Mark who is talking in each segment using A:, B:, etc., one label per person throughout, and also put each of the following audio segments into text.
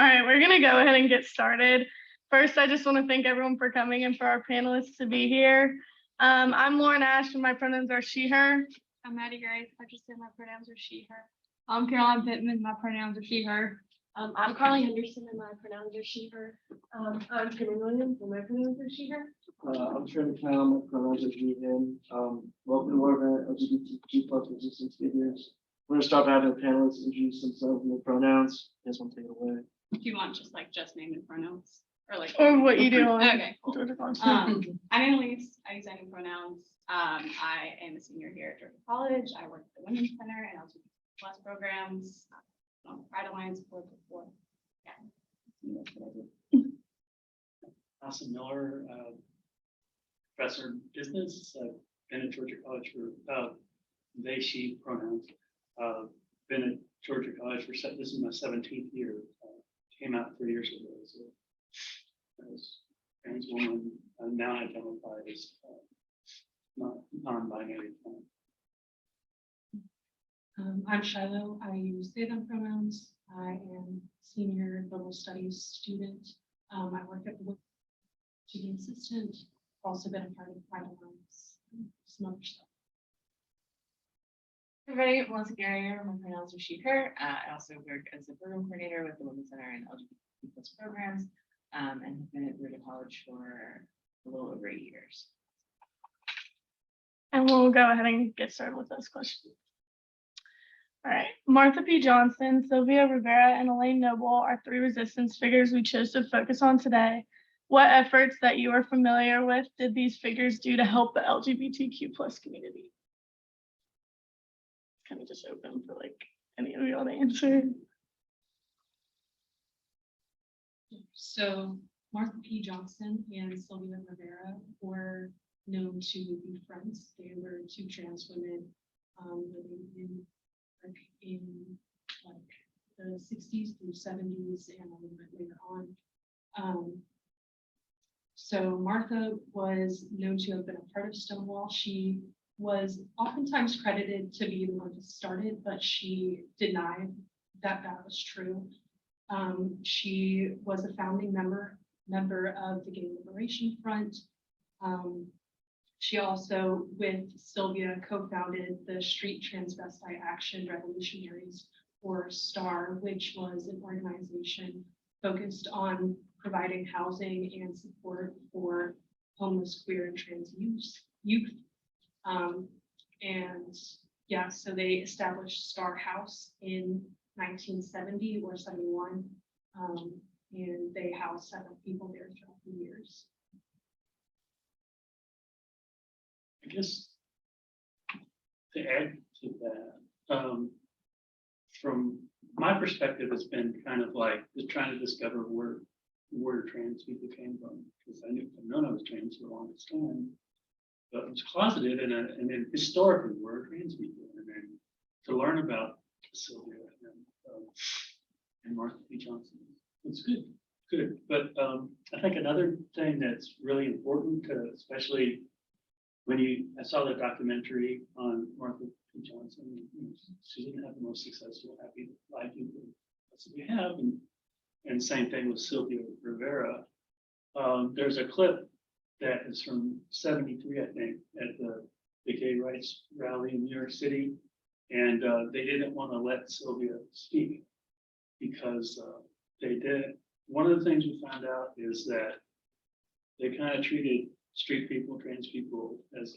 A: All right, we're gonna go ahead and get started. First, I just want to thank everyone for coming and for our panelists to be here. I'm Lauren Ash and my pronouns are she, her.
B: I'm Maddie Gray. I just said my pronouns are she, her. I'm Caroline Pittman. My pronouns are she, her.
C: I'm Carly Henderson and my pronouns are she, her. I'm Kimmy Williams and my pronouns are she, her.
D: I'm Trevor Clown, my pronouns are he, him. Welcome to our event, LGBTQ plus resistance figures. We're gonna start by having the panelists introduce themselves and their pronouns. You guys want to take it away?
B: Do you want just name and pronouns?
A: Or what you do on
B: Okay. Cool.
A: Georgia College.
B: I'm Annalise. I use any pronouns. I am a senior here at Georgia College. I work at the Women's Center and LGBT plus programs. Pride Alliance board before. Yeah. That's what I do.
E: Austin Miller, professor in business. I've been at Georgia College for they, she pronouns. Been at Georgia College for this is my 17th year. Came out 3 years ago. So I was trans woman. Now I identify as non-binary.
F: I'm Shiloh. I use they, them pronouns. I am senior global studies student. I work at the student assistant. Also been a part of Pride Alliance, some other stuff.
G: Everybody, Melissa Garrier, my pronouns are she, her. I also work as a program coordinator with the Women's Center and LGBT plus programs, and have been at Georgia College for a little over 8 years.
A: And we'll go ahead and get started with those questions. All right, Martha P. Johnson, Sylvia Rivera, and Elaine Noble are 3 resistance figures we chose to focus on today. What efforts that you are familiar with did these figures do to help the LGBTQ plus community? Kind of just open for any of y'all to answer.
F: So Martha P. Johnson and Sylvia Rivera were known to be friends. They were 2 trans women living in the 60s through 70s and a little bit later on. So Martha was known to have been a part of Stonewall. She was oftentimes credited to be the one who started, but she denied that was true. She was a founding member of the Gay Liberation Front. She also, with Sylvia, co-founded the Street Transvestite Action Revolutionaries, or STAR, which was an organization focused on providing housing and support for homeless, queer, and trans youth. And yeah, so they established Star House in 1970 or 71, and they housed 7 people there throughout the years.
E: I guess to add to that, from my perspective, it's been kind of like just trying to discover where trans people came from, because I've known I was trans for the longest time, but I was closeted and then historically we're trans people, and then to learn about Sylvia and Martha P. Johnson, it's good. But I think another thing that's really important, especially when I saw the documentary on Martha P. Johnson, she didn't have the most successful, happy life that we have, and same thing with Sylvia Rivera. There's a clip that is from '73, I think, at the gay rights rally in New York City, and they didn't want to let Sylvia speak because they did. One of the things we found out is that they kind of treated street people, trans people, as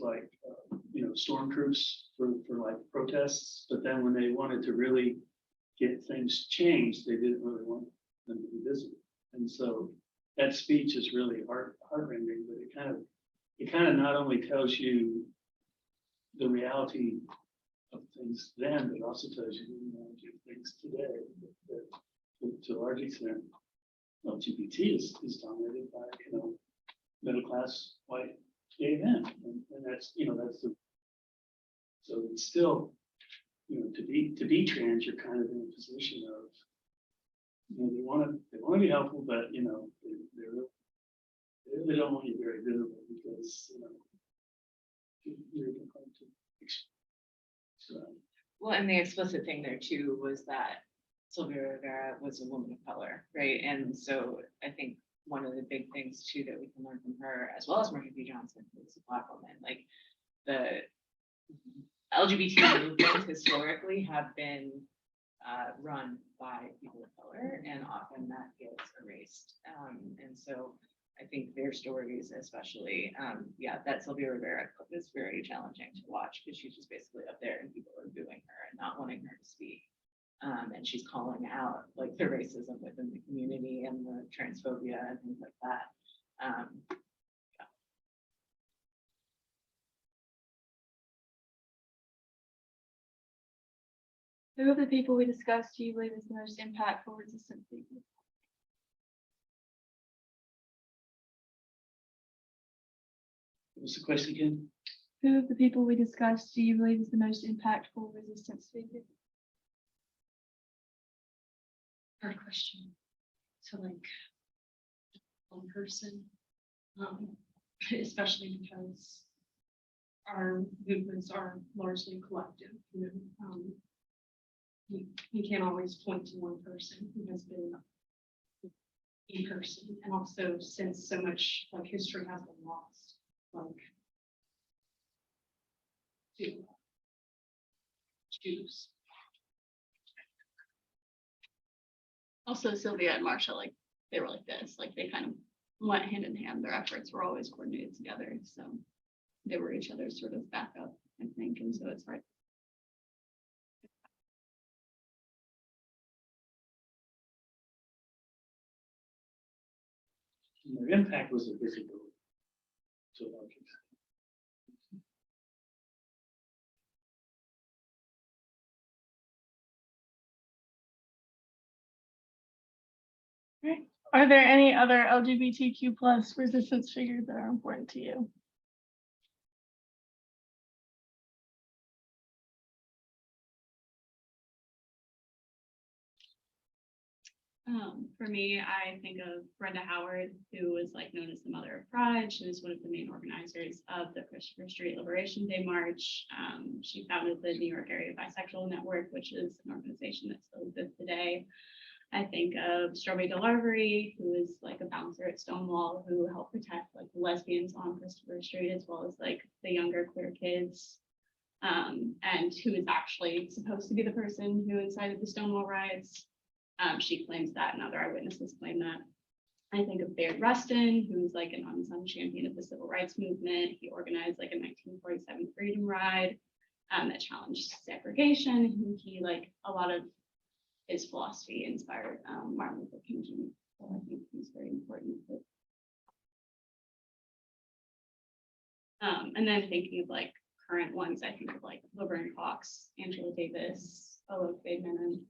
E: stormtroops for protests. But then when they wanted to really get things changed, they didn't really want them to be visible. And so that speech is really heart-rending, but it kind of not only tells you the reality of things then, but also tells you the reality of things today. That to a large extent, LGBT is dominated by middle class white gay men, and that's so it's still to be trans, you're kind of in a position of they want to be helpful, but they really don't want you very visible because you're going to.
G: Well, and the explicit thing there too was that Sylvia Rivera was a woman of color, right? And so I think one of the big things too that we can learn from her, as well as Martha B. Johnson, who's a Black woman, like the LGBT movements historically have been run by people of color, and often that gets erased. And so I think their stories, especially, yeah, that Sylvia Rivera clip is very challenging to watch because she's just basically up there and people are booing her and not wanting her to speak. And she's calling out like the racism within the community and the transphobia and things like that.
A: Who of the people we discussed do you believe is the most impactful resistance figure?
E: What was the question again?
A: Who of the people we discussed do you believe is the most impactful resistance figure?
F: Hard question. So like one person, especially because our movements are largely collective, you know. You can't always point to one person who has been a person, and also since so much like history has been lost, like to choose.
B: Also, Sylvia and Marsha, like, they were like this, like, they kind of went hand in hand. Their efforts were always coordinated together. So they were each other's sort of backup, I think. And so it's hard.
E: Their impact was invisible to a large extent.
A: Right. Are there any other LGBTQ plus resistance figures that are important to you?
B: For me, I think of Brenda Howard, who was like known as the Mother of Pride. She was one of the main organizers of the Christopher Street Liberation Day March. She founded the New York Area Bisexual Network, which is an organization that still exists today. I think of Strawberry DeLarvery, who is like a bouncer at Stonewall, who helped protect like the lesbians on Christopher Street, as well as like the younger queer kids. And who is actually supposed to be the person who incited the Stonewall riots. She claims that, and other eyewitnesses claim that. I think of Baird Rustin, who's like an unsung champion of the civil rights movement. He organized like a 1947 freedom ride that challenged segregation. And he, like, a lot of his philosophy inspired Martin Luther King Jr. So I think he's very important. And then thinking of like current ones, I think of like Laverne Cox, Angela Davis, Alok Bateman,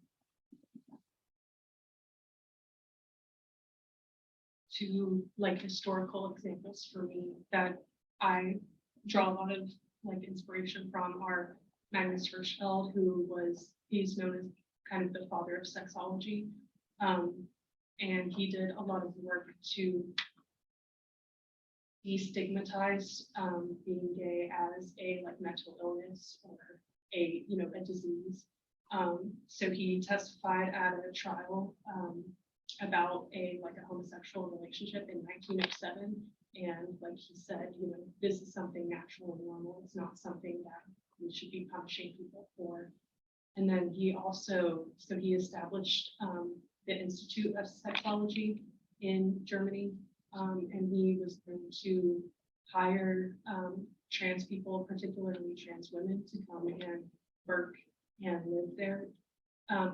F: To like historical examples for me that I draw a lot of like inspiration from are Magnus Hirschfeld, he's known as kind of the father of sexology. And he did a lot of work to destigmatize being gay as a like mental illness or a disease. So he testified at a trial about a homosexual relationship in 1907, and like he said, this is something natural and normal. It's not something that we should be punishing people for. And then he established the Institute of Sexology in Germany, and he was going to hire trans people, particularly trans women, to come and work and live there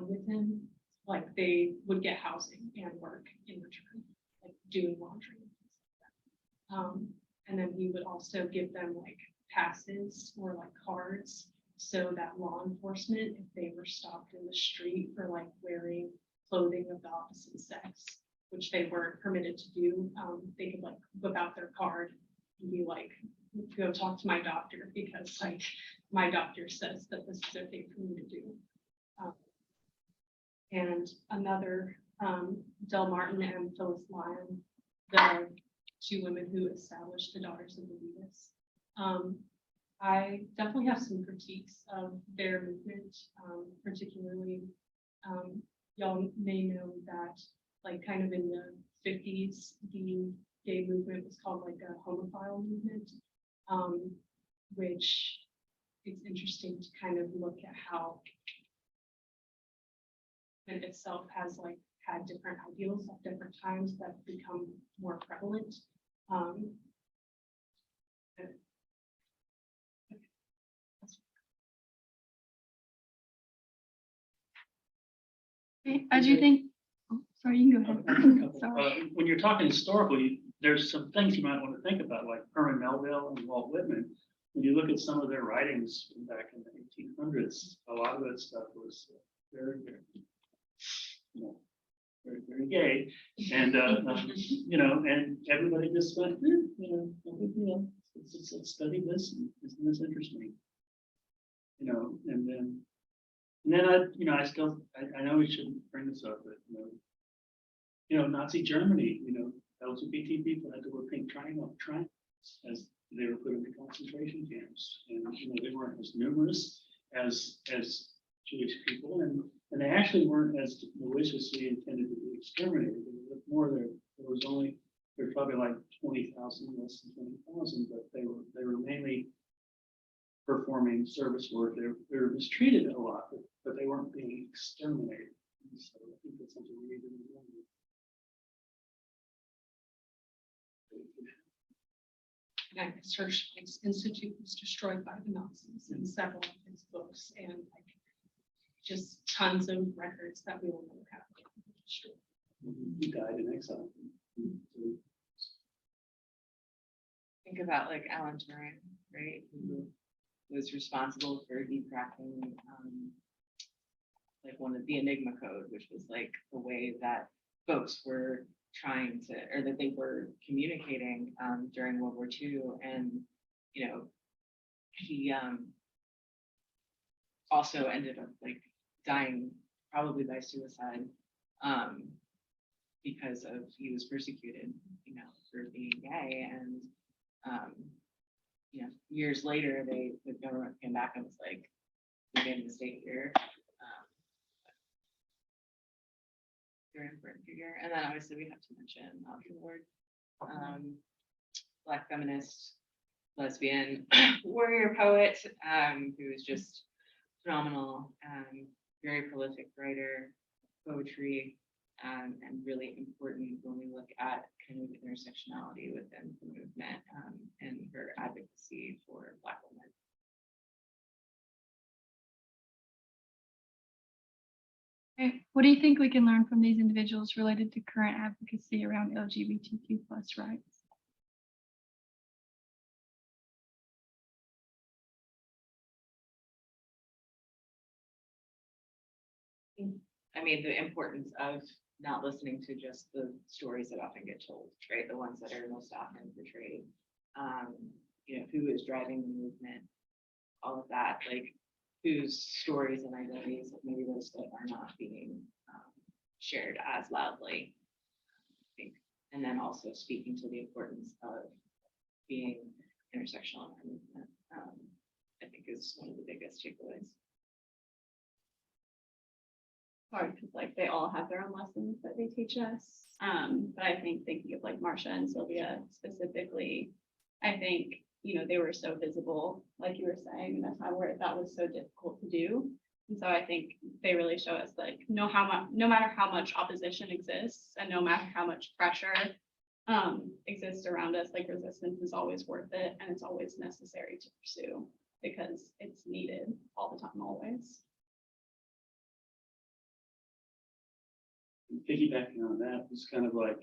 F: with him. Like they would get housing and work in return, like doing laundry and things like that. And then he would also give them like passes or like cards so that law enforcement, if they were stopped in the street for like wearing clothing of the opposite sex, which they weren't permitted to do, they could like whip out their card and be like, go talk to my doctor because like my doctor says that this is okay for me to do. And another, Del Martin and Phyllis Lyon, the two women who established the Daughters of the Venus. I definitely have some critiques of their movement, particularly y'all may know that, like, kind of in the 50s, the gay movement was called like a homophile movement, which it's interesting to kind of look at how it itself has like had different ideals at different times that become more prevalent.
A: As you think, oh, sorry, you can go ahead. Sorry.
E: When you're talking historically, there's some things you might want to think about, like Herman Melville and Walt Whitman. When you look at some of their writings from back in the 1800s, a lot of that stuff was very, very, you know, very gay. And, you know, and everybody just went, you know, no big deal. Let's study this. And isn't this interesting? You know, and then you know, I know we shouldn't bring this up, but, you know, Nazi Germany, you know, LGBT people had to wear pink triangles as they were put into concentration camps. And, you know, they weren't as numerous as Jewish people, and they actually weren't as maliciously intended to be exterminated. There was more there was probably like 20,000, less than 20,000, but they were mainly performing service work. They were mistreated a lot, but they weren't being exterminated. And so I think that's something we need to remember.
F: And Research Institute was destroyed by the Nazis in several of his books, and like just tons of records that we will never have. Destroyed.
E: He died in exile.
G: Think about like Alan Turing, right? Who was responsible for decracking like one of the Enigma code, which was like the way that folks were trying to, or that they were communicating during World War II. And, you know, he also ended up like dying probably by suicide because of he was persecuted, you know, for being gay. And you know, years later, the government came back and was like, we made a mistake here. Very important figure. And then obviously we have to mention Audre Lorde, Black feminist, lesbian, warrior poet, who is just phenomenal, very prolific writer, poetry, and really important when we look at kind of intersectionality within the movement and her advocacy for Black women.
A: Okay, what do you think we can learn from these individuals related to current advocacy around LGBTQ+ rights?
G: I mean, the importance of not listening to just the stories that often get told, right? The ones that are most often portrayed. You know, who is driving the movement, all of that, like whose stories and identities, maybe those that are not being shared as loudly. I think, and then also speaking to the importance of being intersectional in our movement, I think is one of the biggest takeaways.
B: Hard because like they all have their own lessons that they teach us. But I think thinking of like Marsha and Sylvia specifically, I think, you know, they were so visible, like you were saying, in a time where that was so difficult to do. And so I think they really show us like no matter how much opposition exists and no matter how much pressure exists around us, like resistance is always worth it and it's always necessary to pursue because it's needed all the time, always.
E: Piggybacking on that, it's kind of like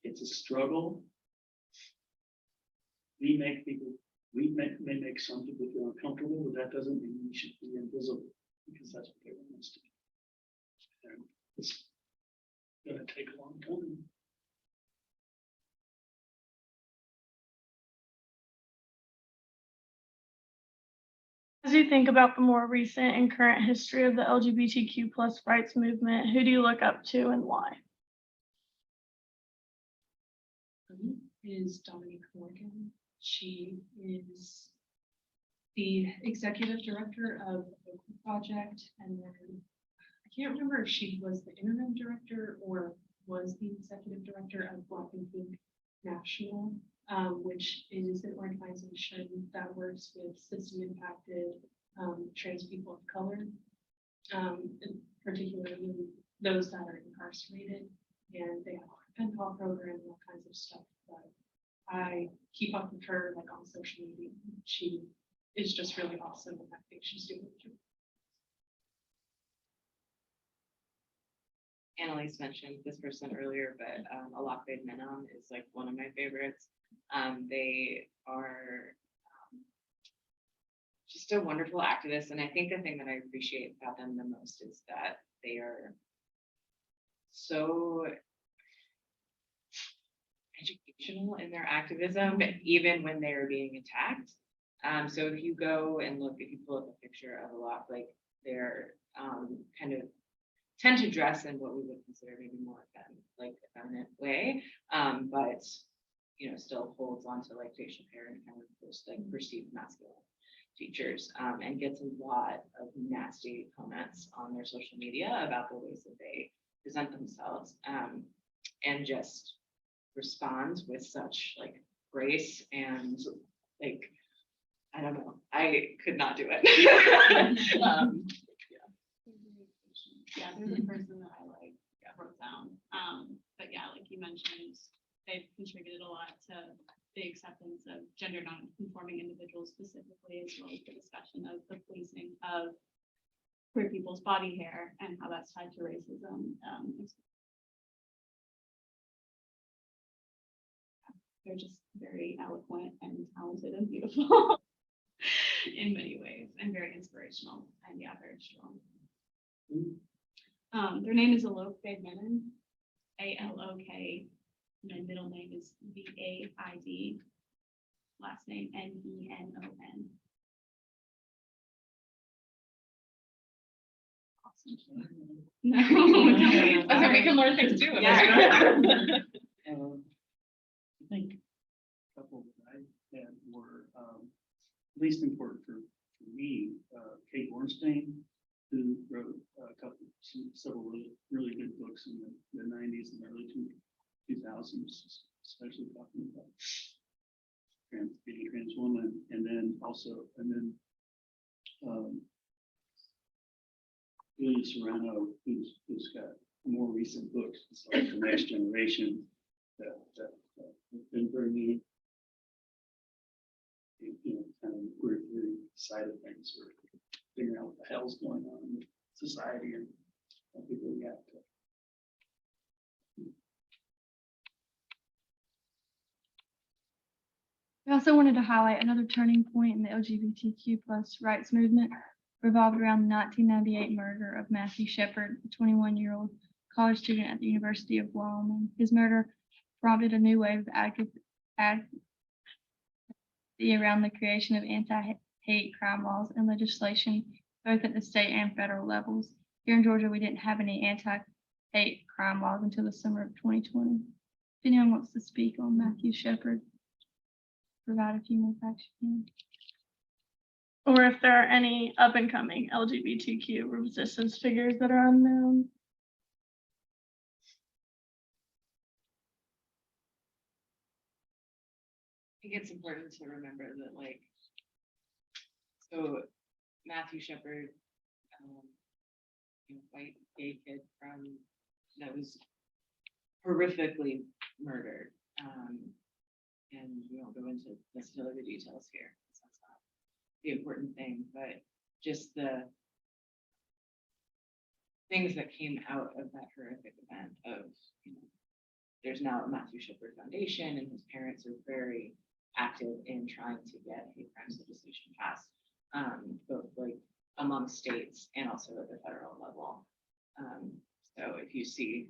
E: it's a struggle. We may make some people feel uncomfortable, but that doesn't mean we should be invisible because that's what they want us to be. And it's gonna take a long time.
A: As you think about the more recent and current history of the LGBTQ+ rights movement, who do you look up to and why?
F: Is Dominique Morgan. She is the executive director of the Project, and then I can't remember if she was the interim director or was the executive director of Black and Pink National, which is an organization that works with system impacted trans people of color, and particularly those that are incarcerated, and they have a pen pal program and all kinds of stuff. But I keep up with her like on social media. She is just really awesome, and I think she's doing it too.
G: Annalise mentioned this person earlier, but Alakbed Menon is like one of my favorites. They are just a wonderful activist, and I think the thing that I appreciate about them the most is that they are so educational in their activism, even when they are being attacked. So if you go and look, if you pull up a picture of a lot, like they're kind of tend to dress in what we would consider maybe more like a feminine way, but you know, still holds on to like facial hair and kind of those like perceived masculine features, and gets a lot of nasty comments on their social media about the ways that they present themselves, and just responds with such like grace and like, I don't know, I could not do it.
B: Yeah, they're the person that I like wrote down. But yeah, like you mentioned, they've contributed a lot to the acceptance of gender non-conforming individuals specifically, as well as the discussion of the policing of queer people's body hair and how that's tied to racism. They're just very eloquent and talented and beautiful in many ways, and very inspirational, and yeah, very strong. Their name is Alakbed Menon, A-L-O-K, and their middle name is V-A-I-D, last name N-E-N-O-N. Awesome. No, I think we can learn things too.
G: Yeah.
E: I think a couple that I had were least important for me, Kate Bornstein, who wrote several really good books in the 90s and early 2000s, especially talking about being a trans woman, and then Julia Serrano, who's got more recent books, it's like The Next Generation, that have been bringing, you know, kind of weird side of things, or figuring out what the hell's going on in society and how people react to it.
A: I also wanted to highlight another turning point in the LGBTQ plus rights movement revolved around the 1998 murder of Matthew Shepard, a 21-year-old college student at the University of Wyoming. His murder prompted a new wave of activity around the creation of anti-hate crime laws and legislation, both at the state and federal levels. Here in Georgia, we didn't have any anti-hate crime laws until the summer of 2020. If anyone wants to speak on Matthew Shepard, provide a few more facts. Or if there are any up and coming LGBTQ resistance figures that are unknown.
G: I think it's important to remember that, like, so Matthew Shepard, you know, white gay kid that was horrifically murdered. And we won't go into necessarily the details here, because that's not the important thing, but just the things that came out of that horrific event of, you know, there's now a Matthew Shepard Foundation, and his parents are very active in trying to get hate crimes legislation passed, both like among states and also at the federal level. So if you see,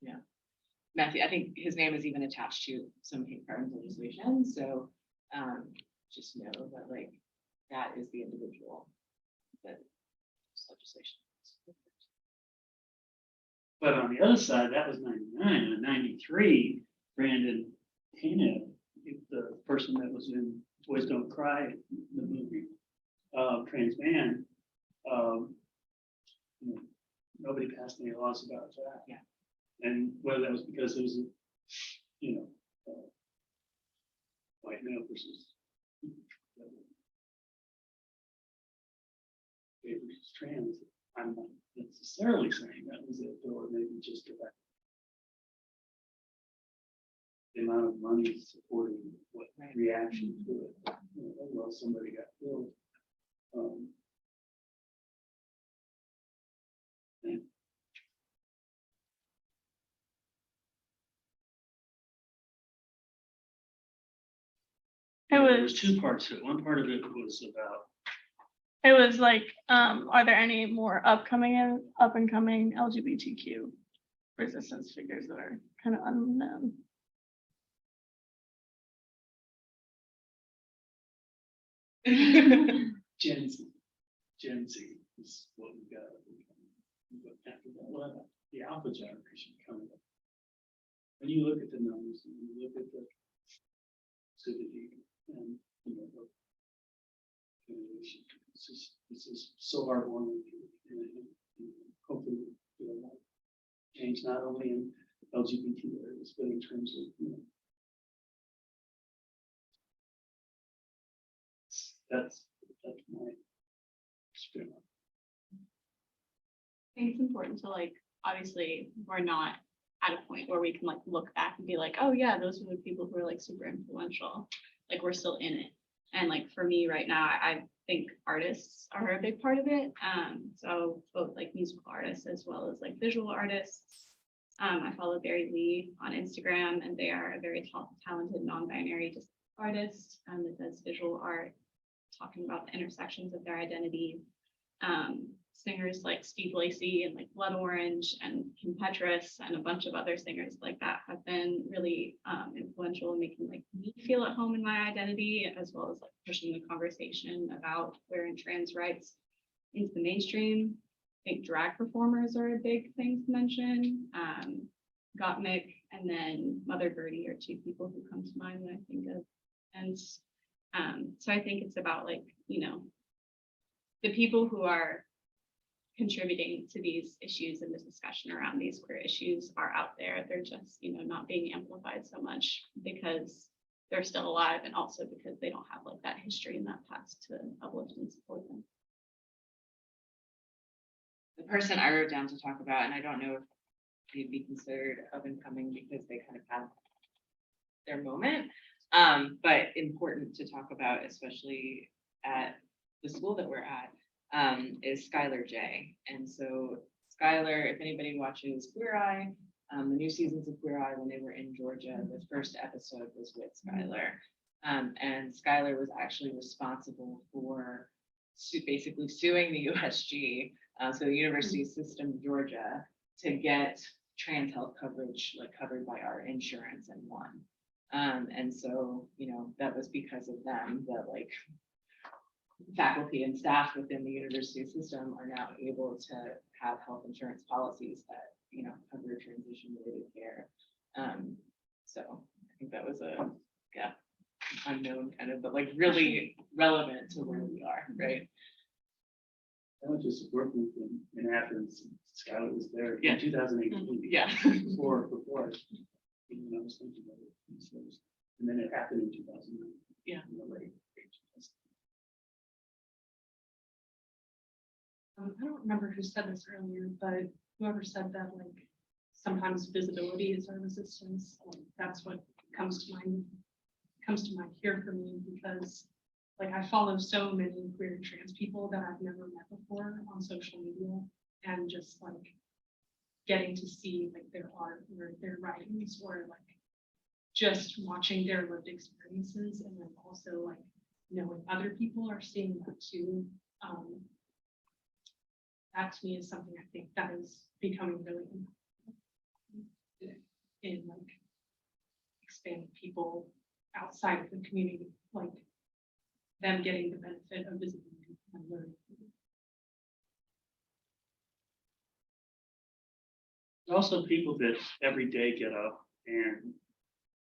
G: you know, Matthew, I think his name is even attached to some hate crimes legislation. So just know that, like, that is the individual that this legislation is.
E: But on the other side, that was 99. And in 93, Brandon Tina, the person that was in Boys Don't Cry, the movie, trans man, nobody passed any laws about that.
G: Yeah.
E: And whether that was because it was, white male versus gay versus trans, I'm not necessarily saying that was it, or maybe just about the amount of money supporting what
G: Right.
E: reaction to it. Well, somebody got killed. And
A: It
E: there
A: was,
E: two parts to it. One part of it was about
A: it was like, are there any more up and coming LGBTQ resistance figures that are kind of unknown?
E: Gen Z. Gen Z is what we've got. After that, well, the alpha generation coming up. When you look at the numbers, and you look at the civility and, the generation, this is so heartwarming. And hopefully, change not only in LGBT areas, but in terms of, that's my spin.
B: I think it's important to like, obviously, we're not at a point where we can like look back and be like, oh yeah, those were the people who were like super influential. Like we're still in it. And like for me right now, I think artists are a big part of it. So both like musical artists as well as like visual artists. I follow Barry Lee on Instagram, and they are a very talented non-binary artist that does visual art, talking about the intersections of their identity. Singers like Steve Lacy and like Blood Orange and Kim Petras and a bunch of other singers like that have been really influential in making like me feel at home in my identity, as well as like pushing the conversation about queer and trans rights into the mainstream. I think drag performers are a big thing to mention. Gottmik and then Mother Birdie are two people who come to mind when I think of. And so I think it's about like, the people who are contributing to these issues and the discussion around these queer issues are out there. They're just, not being amplified so much because they're still alive, and also because they don't have like that history and that past to uplift and support them.
G: The person I wrote down to talk about, and I don't know if they'd be considered up and coming because they kind of have their moment, but important to talk about, especially at the school that we're at, is Skylar J. And so Skylar, if anybody watches Queer Eye, the new seasons of Queer Eye, when they were in Georgia, the first episode was with Skylar. And Skylar was actually responsible for basically suing the USG, so the University System of Georgia, to get trans health coverage like covered by our insurance, and won. And so, that was because of them that like faculty and staff within the university system are now able to have health insurance policies that, cover transition related care. So I think that was a unknown kind of, but like really relevant to where we are, right?
E: I was just working in Athens. Skylar was there
G: Yeah.
E: in 2018.
G: Yeah.
E: Before I was thinking of it. And then it happened in 2009.
G: Yeah.
F: I don't remember who said this earlier, but whoever said that, like, sometimes visibility is our resistance. That's what comes to mind here for me, because like I follow so many queer and trans people that I've never met before on social media, and just like getting to see like their art or their writings, or like just watching their lived experiences, and then also like knowing other people are seeing that too. That to me is something I think that is becoming really important in like expanding people outside of the community, like them getting the benefit of visibility and learning.
E: Also people that every day get up and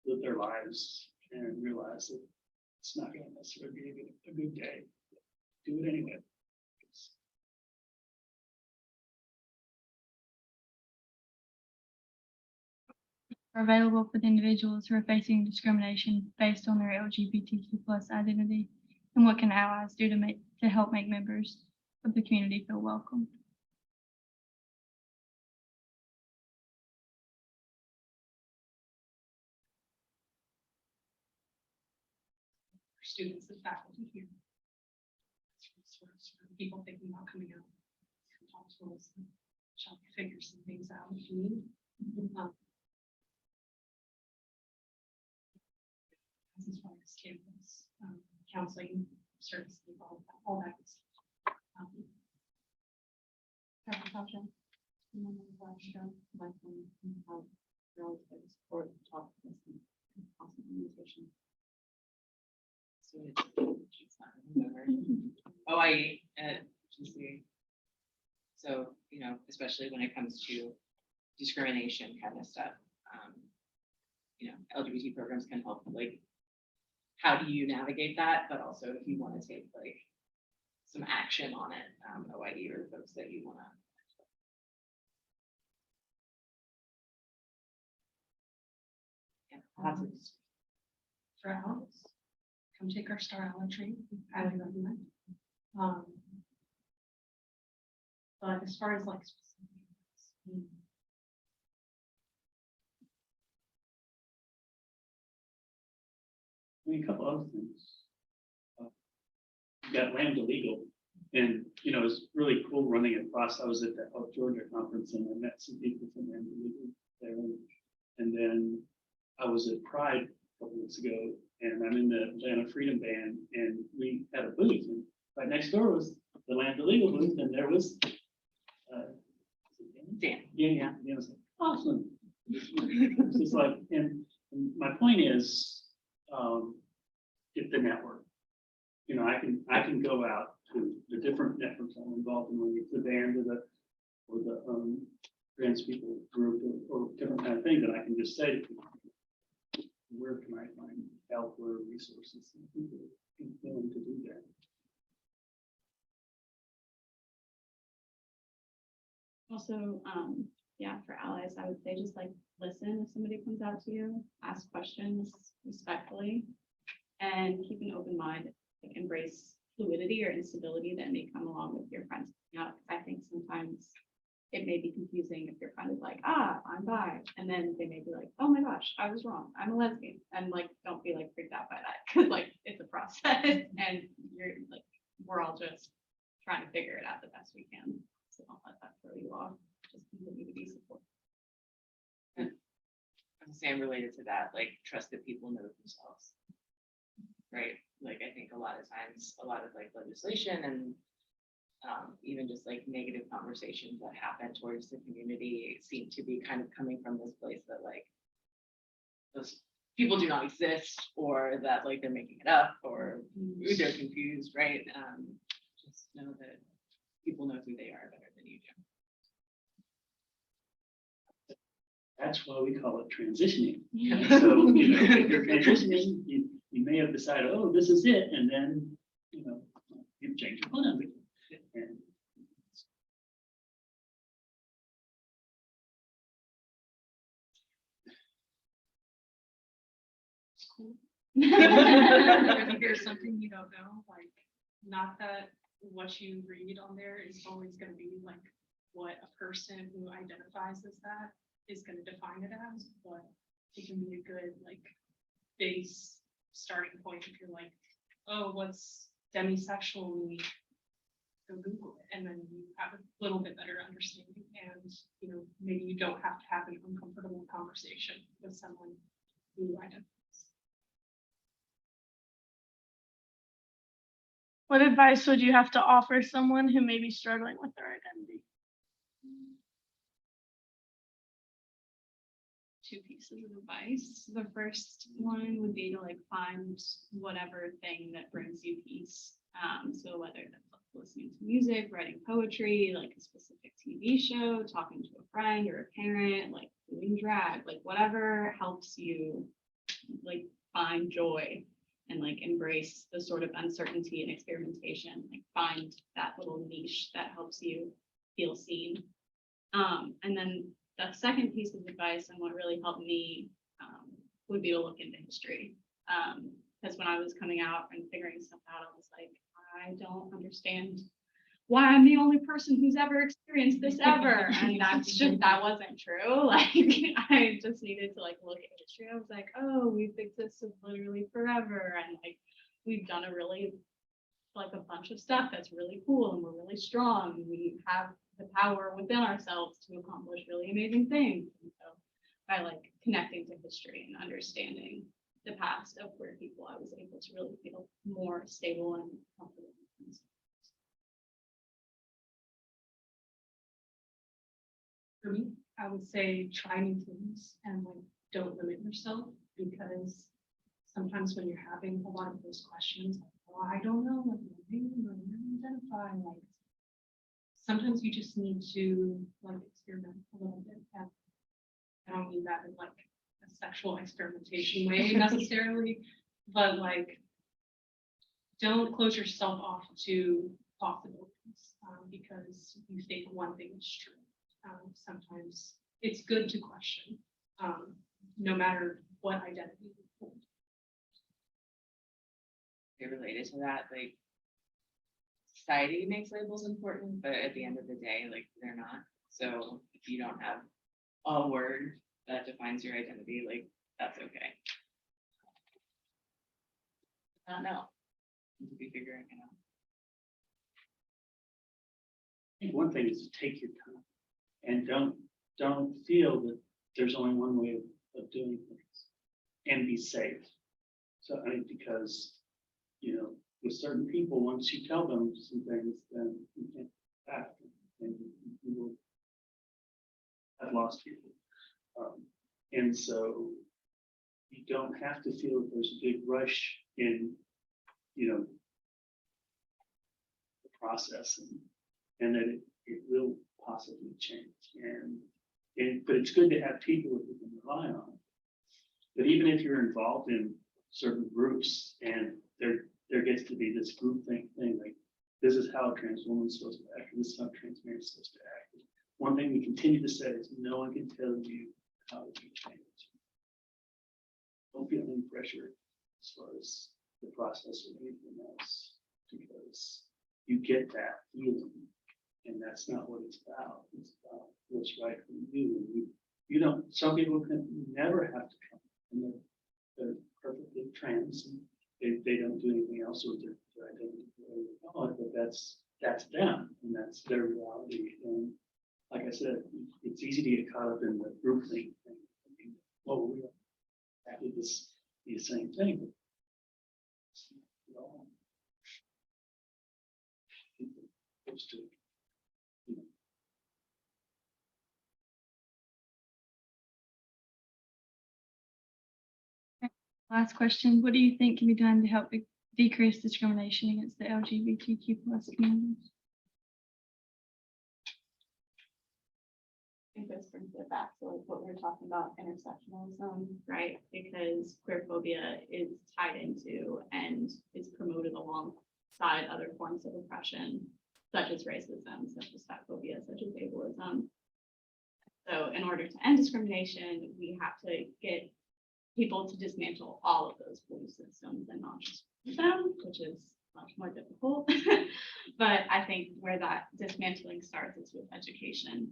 E: live their lives and realize that it's not going to necessarily be a good day. Do it anyway.
H: are available for the individuals who are facing discrimination based on their LGBTQ+ identity, and what can allies do to help make members of the community feel welcome?
F: Students and faculty here. Sort of people thinking about coming out. Talk to us and try to figure some things out if you need. As far as campus, counseling, services, all that. Good stuff.
B: Dr. Sasha, someone on the flash show, like, how girls get support, talk, listen, and possible invitation.
G: So it's not remember. OIE at GC. So, you know, especially when it comes to discrimination kind of stuff, you know, LGBT programs can help, like, how do you navigate that? But also if you want to take like some action on it, OIE or folks that you want to. Yeah,
F: For allies, come take our Star Ally training. We highly recommend. But as far as like specific,
E: I mean, a couple other things. You got Lambda Legal, and you know, it's really cool running it across. I was at the South Georgia conference and I met some people from Lambda Legal there. And then I was at Pride a couple weeks ago, and I'm in the Atlanta Freedom Band, and we had a booth, and right next door was the Lambda Legal booth, and there was
G: Dan.
E: yeah. It was like, awesome. It's just like, and my point is, get the network. You know, I can go out to the different networks I'm involved in, whether it's the band or the trans people group or different kind of things, and I can just say to people, where can I find help or resources? And people are willing to do that.
B: Also, yeah, for allies, I would say just like listen if somebody comes out to you, ask questions respectfully, and keep an open mind. Like embrace fluidity or instability that may come along with your friends. I think sometimes it may be confusing if your friend is like, I'm bi, and then they may be like, oh my gosh, I was wrong, I'm a lesbian, and like don't be like freaked out by that, because like it's a process and you're like, we're all just trying to figure it out the best we can. So don't let that throw you off. Just continue to be supportive.
G: I'm saying related to that, like trust that people know themselves. Right? Like I think a lot of times, a lot of like legislation and even just like negative conversations that happen towards the community seem to be kind of coming from this place that like those people do not exist, or that like they're making it up, or they're confused, right? Just know that people know who they are better than you do.
E: That's why we call it transitioning.
G: Yeah.
E: So, you know, if you're transitioning, you may have decided, oh, this is it, and then, you know, you change your pronouns again. And
F: it's cool. When you hear something you don't know, like not that what you read on there is always going to be like what a person who identifies as that is going to define it as, but it can be a good like base starting point if you're like, oh, what's demisexual mean? Go Google it, and then you have a little bit better understanding, and you know maybe you don't have to have an uncomfortable conversation with someone who identifies.
A: What advice would you have to offer someone who may be struggling with their identity?
B: Two pieces of advice. The first one would be to like find whatever thing that brings you peace. So whether that's like listening to music, writing poetry, like a specific TV show, talking to a friend or a parent, like doing drag, like whatever helps you like find joy and like embrace the sort of uncertainty and experimentation, like find that little niche that helps you feel seen. And then the second piece of advice and what really helped me would be to look into history. Because when I was coming out and figuring stuff out, I was like, I don't understand why I'm the only person who's ever experienced this ever. And that wasn't true. Like, I just needed to like look at history. I was like, oh, we've existed literally forever. And like, we've done a really, like a bunch of stuff that's really cool and we're really strong. We have the power within ourselves to accomplish really amazing things. And so by like connecting to history and understanding the past of queer people, I was able to really feel more stable and comfortable.
F: For me, I would say try new things and like don't limit yourself, because sometimes when you're having a lot of those questions, like, oh, I don't know what I'm doing or identify, like sometimes you just need to like experiment a little bit. And I don't mean that in like a sexual experimentation way necessarily, but like don't close yourself off to possibilities because you think one thing is true. Sometimes it's good to question, no matter what identity you hold.
G: Related to that, like society makes labels important, but at the end of the day, like they're not. So if you don't have a word that defines your identity, like that's okay. Not know. You could be figuring it out.
E: I think one thing is to take your time and don't feel that there's only one way of doing things, and be safe. So I mean, because you know, with certain people, once you tell them some things, then you can't go back, and you will have lost people. And so you don't have to feel that there's a big rush in, you know, the process, and that it will possibly change. But it's good to have people that you can rely on. But even if you're involved in certain groups and there gets to be this group thing, like this is how a trans woman is supposed to act, and this is how a trans man is supposed to act. One thing we continue to say is no one can tell you how to change. Don't feel any pressure as far as the process or anything else, because you get that feeling, and that's not what it's about. It's about what's right for you. And you don't. Some people can never have to come, and they're perfectly trans, and they don't do anything else with their identity. But that's them, and that's their reality. And like I said, it's easy to get caught up in the group thing. Oh, we that would just be the same thing. But it's not at all. People are supposed to, you know,
H: Last question, what do you think can be done to help decrease discrimination against the LGBTQ plus communities?
B: I think this brings it back to like what we were talking about, intersectionalism, right? Because queerphobia is tied into and is promoted alongside other forms of oppression, such as racism, such as fatphobia, such as ableism. So in order to end discrimination, we have to get people to dismantle all of those belief systems and not just them, which is much more difficult. But I think where that dismantling starts is with education.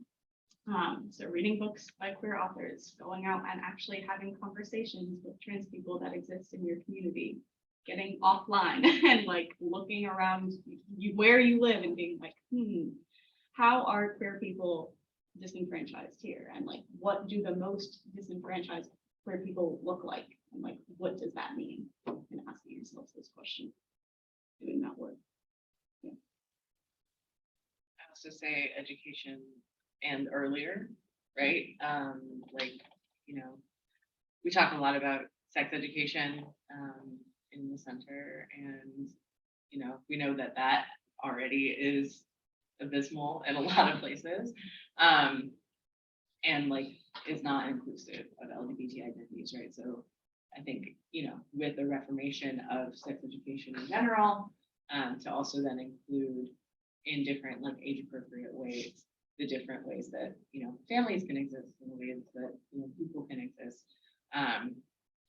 B: So reading books by queer authors, going out and actually having conversations with trans people that exist in your community, getting offline and like looking around where you live and being like, how are queer people disenfranchised here? And like, what do the most disenfranchised queer people look like? And like, what does that mean? And asking yourselves this question, doing that work.
G: I also say education and earlier, right? Like, you know, we talk a lot about sex education in the center, and you know, we know that that already is abysmal in a lot of places, and like is not inclusive of LGBT identities, right? So I think, you know, with the reformation of sex education in general, to also then include in different like age appropriate ways the different ways that, families can exist, and the ways that, people can exist, and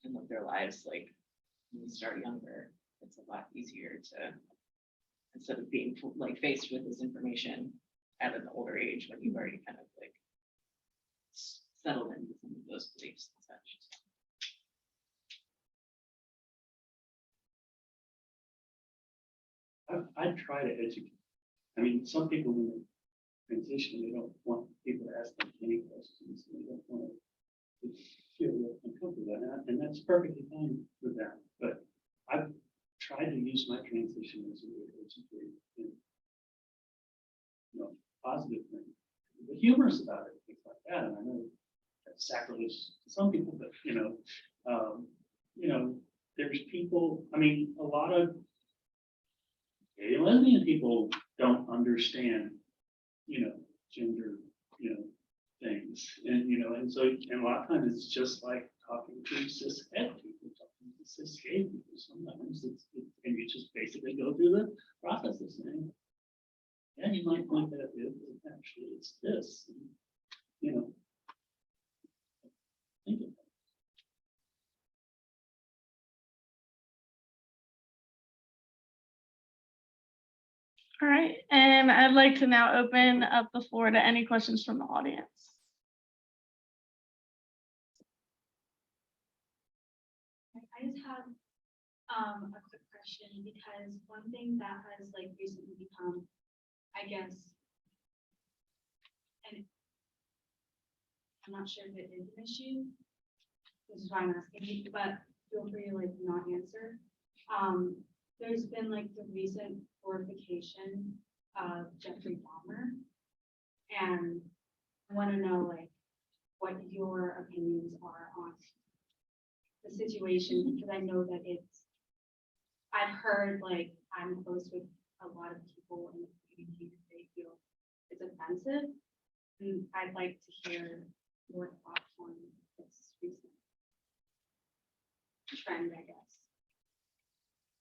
G: live their lives, like, when we start younger, it's a lot easier to, instead of being like faced with this information at an older age, when you've already kind of like settled into some of those beliefs and such.
E: I try to educate. I mean, some people when they transition, they don't want people to ask them any questions. They don't want to feel real uncomfortable with that, and that's perfectly fine with them. But I've tried to use my transition as a way to educate and, positive thing, but humorous about it, things like that. And I know that's sacrilege to some people, but there's people. I mean, a lot of gay and lesbian people don't understand, gender, things, and so, and a lot of times it's just like talking to cis het people, talking to cis gay people. Sometimes and you just basically go through the process of saying, yeah, you might think that it is, but actually it's this, and, think of it.
A: All right, and I'd like to now open up the floor to any questions from the audience.
I: I just have a quick question, because one thing that has like recently become, I guess, and I'm not sure if it is an issue, this is why I'm asking you, but feel free to like not answer. There's been like the recent glorification of Jeffrey Dahmer, and I want to know like what your opinions are on the situation, because I know that I've heard, like, I'm close with a lot of people in the community that they feel it's offensive, and I'd like to hear your thoughts on this recent trend, I guess.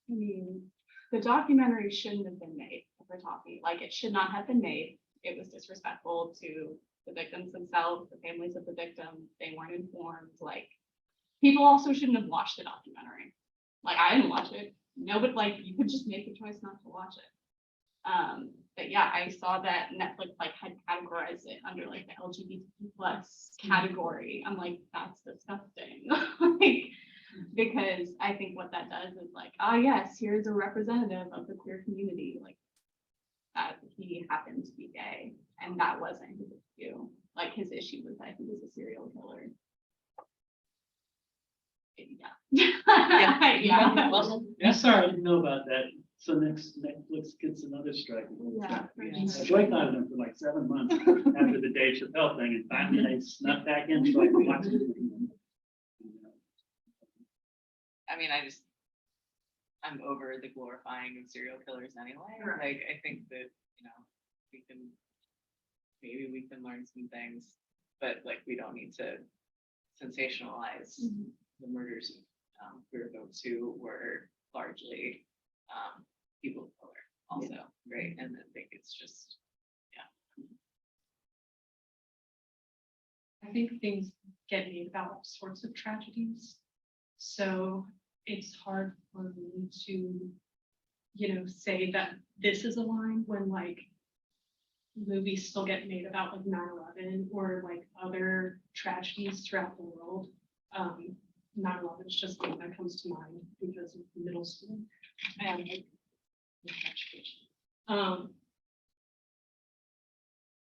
B: I mean, the documentary shouldn't have been made, if we're talking, like, it should not have been made. It was disrespectful to the victims themselves, the families of the victim. They weren't informed, like, people also shouldn't have watched the documentary. Like, I didn't watch it. Nobody, like, you could just make the choice not to watch it. But yeah, I saw that Netflix like had categorized it under like the LGBTQ+ category. I'm like, that's disgusting. Like, because I think what that does is like, oh yes, here's a representative of the queer community, like that he happened to be gay, and that wasn't his issue. Like, his issue was that he was a serial killer. Yeah. Yeah.
G: Well,
E: Yeah, sorry, I didn't know about that. So Netflix gets another strike.
B: Yeah.
E: I boycotted them for like 7 months after the Dave Chappelle thing, and finally they snuck back in so I could watch it.
G: I mean, I'm over the glorifying of serial killers anyway.
B: Right.
G: Like, I think that, maybe we can learn some things, but like, we don't need to sensationalize the murders of queer folks who were largely people of color also, right? And I think it's just,
F: I think things get made about all sorts of tragedies. So it's hard for me to, say that this is a line when like movies still get made about like 9/11 or like other tragedies throughout the world. 9/11 is just one that comes to mind because of middle school and like education.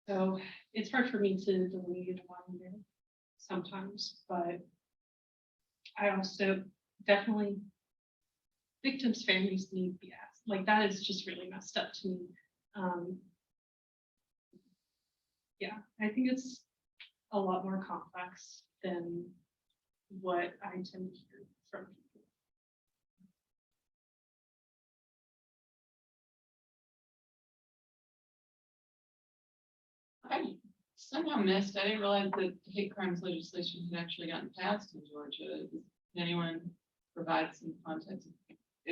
F: So it's hard for me to delineate one there sometimes, but I also definitely victims' families need to be asked. Like, that is just really messed up to me. Yeah, I think it's a lot more complex than what I tend to hear from people.
J: I somehow missed, I didn't realize that hate crimes legislation had actually gotten passed in Georgia. Can anyone provide some context?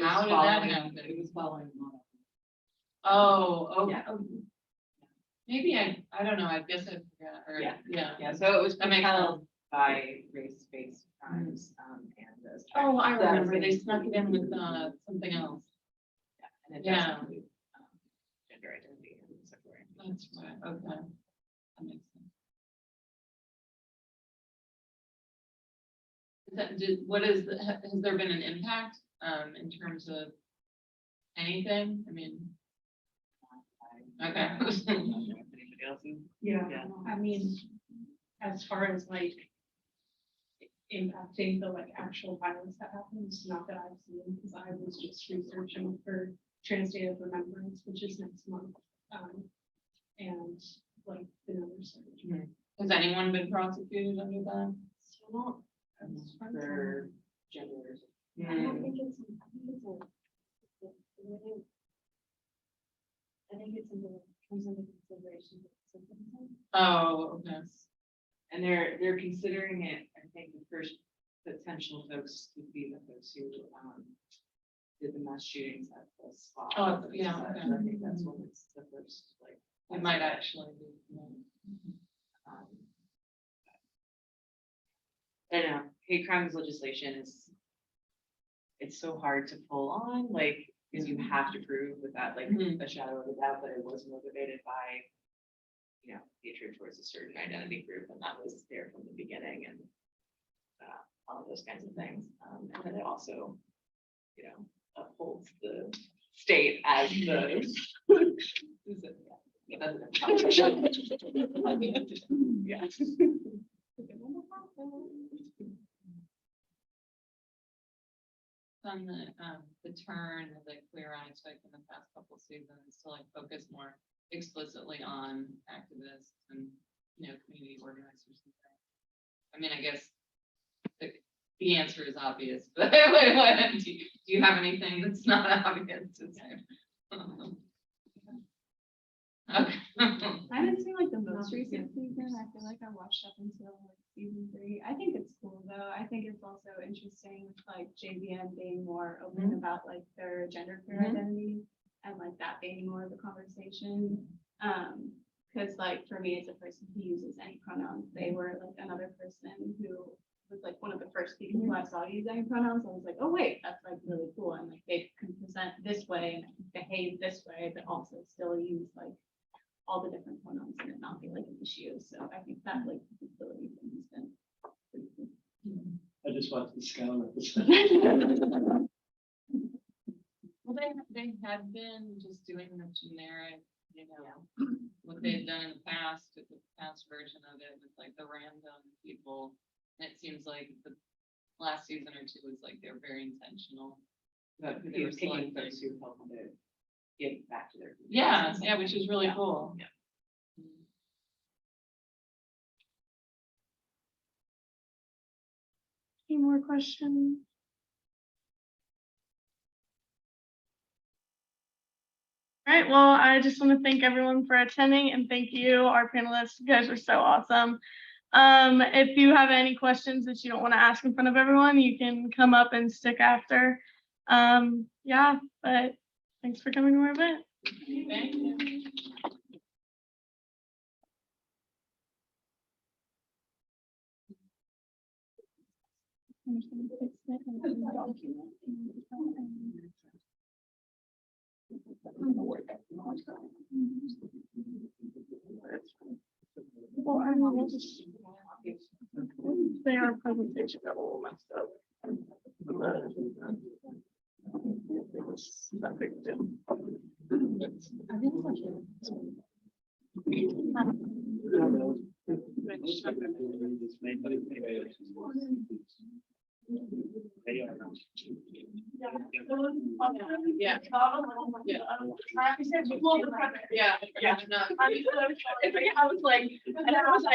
J: How did that happen?
G: It was following.
J: Oh, okay.
G: Yeah.
J: Maybe I don't know, I guess I forgot, or,
G: Yeah.
J: yeah.
G: So it was
J: That makes
G: propelled by race-based crimes, and those.
J: Oh, I
G: characters.
J: remember, they snuck it in with, something else.
G: And it
J: Yeah.
G: does include, gender identity and sexual orientation.
J: That's right, okay. That makes sense. Has there been an impact, in terms of anything? I mean, okay.
G: Anybody else?
F: Yeah,
G: Yeah.
F: I mean, as far as like impacting the like actual violence that happens, not that I've seen, because I was just researching for Trans Day of Remembrance, which is next month. And like the numbers.
J: Has anyone been prosecuted under that?
I: So
G: For genders.
I: I don't think it's, I think it's in the comes under consideration.
J: Oh, okay.
G: And they're considering it, I think the first potential folks would be the folks who, did the mass shootings at the spot.
J: Oh, yeah,
G: So
J: okay.
G: I think that's when it's the first, like.
J: It might actually be.
G: I know, hate crimes legislation is, it's so hard to pull on, like, because you have to prove without like
J: Mhm.
G: a shadow of a doubt that it was motivated by, you know, hatred towards a certain identity group, and that was there from the beginning, and all of those kinds of things. And then it also, you know, upholds the state as the. Yeah.
J: On the turn of the Queer Eye took in the past couple seasons to like focus more explicitly on activists and, you know, community organizers and things. I mean, I guess the answer is obvious, but do you have anything that's not obvious to say? Okay.
B: I haven't seen like the most recent season. I feel like I watched up until like season 3. I think it's cool though. I think it's also interesting with like JVN being more open about like their gender queer identity and like that being more of a conversation. Because like for me as a person who uses any pronouns, they were like another person who was like one of the first people who I saw use any pronouns. I was like, oh wait, that's like really cool. And like they can present this way and behave this way, but also still use like all the different pronouns and it not be like an issue. So I think that like visibility thing has been pretty cool.
E: I just watched the Scout episode.
J: Well, they had been just doing the generic, you know, what they've done in the past, with the past version of it, with like the random people. And it seems like the last season or two was like they're very intentional.
G: But
J: They were
G: picking
J: selecting.
G: folks who help them to give back to their.
J: Yeah, yeah, which is really cool.
G: Yeah.
A: Any more questions? All right, well, I just want to thank everyone for attending and thank you, our panelists. You guys were so awesome. If you have any questions that you don't want to ask in front of everyone, you can come up and stick after. Yeah, but thanks for coming to our event.
J: Thank you.
A: Well, I know we'll just say our presentation got a little messed up. That big deal.
J: Yeah. Yeah, no.
A: I was like, and I was like,